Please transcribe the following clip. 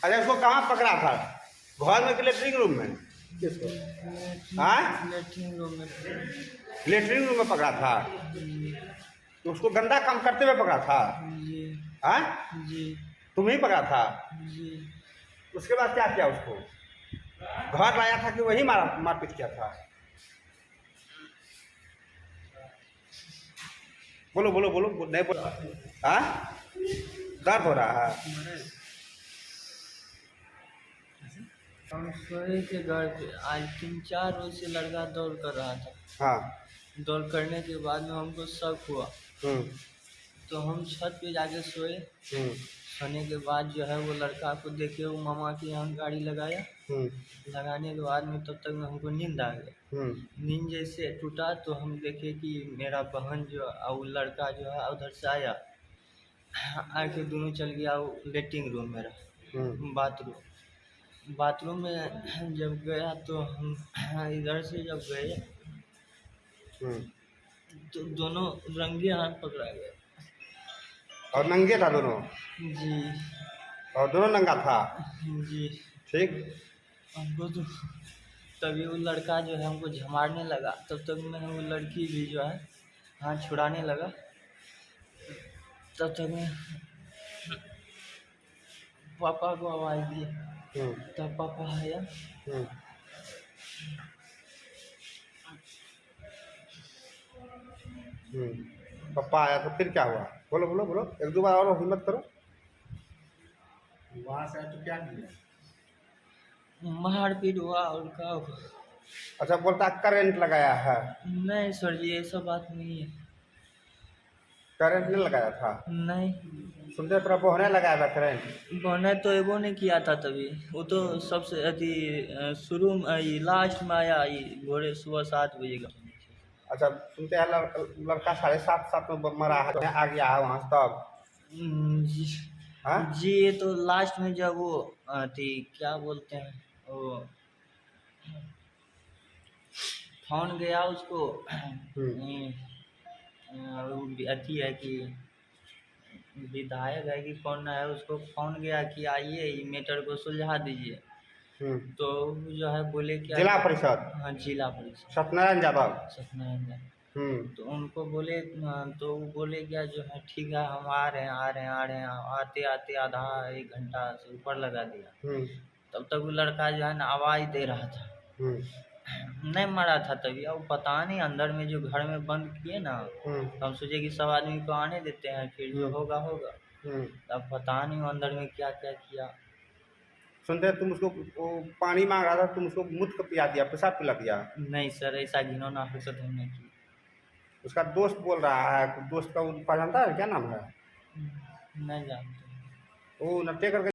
अरे उसको कहाँ पकड़ा था? घर में कि लेटरिंग रूम में? किसको? हाँ, लेटरिन रूम में। लेटरिंग रूम में पकड़ा था। जी। तो उसको गंदा काम करते हुए पकड़ा था? जी। हाँ, जी। तुम ही पकड़ा था? जी। उसके बाद क्या किया उसको? घर लाया था कि वही मारपीट किया था? बोलो बोलो बोलो, नहीं बोलो। हाँ, दर्द हो रहा है? हम सोए थे घर पे, आज 3-4 रोज से लड़का दौड़ कर रहा था। हाँ। दौड़ करने के बाद में हमको शक हुआ, तो हम छत पे जाके सोए। सोने के बाद जो है वो लड़का को देखे, वो मामा के यहाँ गाड़ी लगाया। लगाने के बाद में तब तक में हमको नींद आ गया। नींद जैसे टूटा तो हम देखे कि मेरा बहन जो और वो लड़का जो है उधर से आया, आके दोनों चल गया वो लेटरिंग रूम में रहा। बाथरूम में जब गया तो हम इधर से जब गए तो दोनों रंगे हाथ पकड़ा गए। और नंगे था दोनों? जी। और दोनों नंगा था? जी। ठीक। हमको तो तभी वो लड़का जो है हमको झमारने लगा, तब तक में वो लड़की भी जो है हाथ छुड़ाने लगा। तब तक में पापा को आवाज़ दी, तब पापा आया। पापा आया तो फिर क्या हुआ? बोलो बोलो बोलो, एक दो बार और हिम्मत करो। वहाँ से तो क्या किया? मारपीट हुआ और क्या हुआ? अच्छा, बोलता करंट लगाया है? नहीं सर जी, ऐसा बात नहीं है। करंट नहीं लगाया था? नहीं। सुनते तरह बोहने लगाया था करंट? बने तो एगो नहीं किया था तभी, वो तो सबसे अति शुरू में लास्ट में आया भोरे सुबह 7 बजे का। अच्छा, सुनते हैं लड़का 7:30 में मरा है, आ गया है वहाँ तब? जी। हाँ? जी, ये तो लास्ट में जब वो थी क्या बोलते हैं वो, फोन गया उसको। अथी है कि विधायक है कि कौन है, उसको फोन गया कि आइए ये मैटर को सुलझा दीजिए। तो जो है बोले क्या, जिला परिषद? हाँ, जिला परिषद सत्यनारायण यादव। सत्यनारायण यादव। तो उनको बोले, तो वो बोले क्या जो है ठीक है हम आ रहे हैं। आते आते आधा 1 घंटा से ऊपर लगा दिया। तब तक वो लड़का जो है ना आवाज़ दे रहा था। नहीं मरा था तभी, अब पता नहीं अंदर में जो घर में बंद किए ना, तो हम सोचे कि सब आदमी को आने देते हैं, फिर जो होगा होगा। तब पता नहीं वो अंदर में क्या क्या किया। सुनते तुम उसको वो पानी मांग रहा था, तुम उसको मुझ को पिला दिया, पेशाब पिला दिया? नहीं सर, ऐसा घिनौना हरकत हमने की। उसका दोस्त बोल रहा है, दोस्त का वो पहचानता है, क्या नाम है? नहीं जानते। वो नट्टे करके